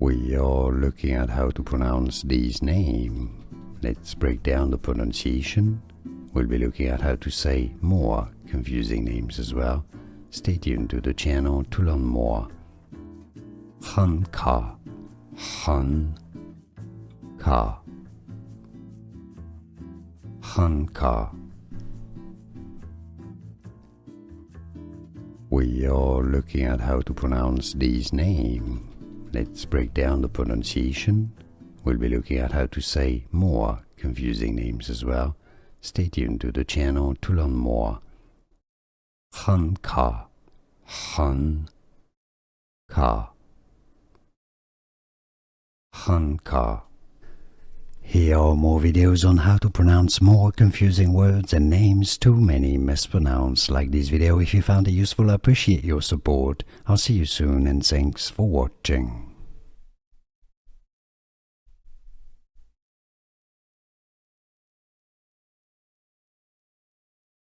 We are looking at how to pronounce these names. Let's break down the pronunciation. We'll be looking at how to say more confusing names as well. Stay tuned to the channel to learn more. Khanqah, Khanqah, Khanqah. We are looking at how to pronounce these names. Let's break down the pronunciation. We'll be looking at how to say more confusing names as well. Stay tuned to the channel to learn more. Khanqah, Khanqah, Khanqah. Here are more videos on how to pronounce more confusing words and names too many mispronounced. Like this video if you found it useful. I appreciate your support. I'll see you soon and thanks for watching.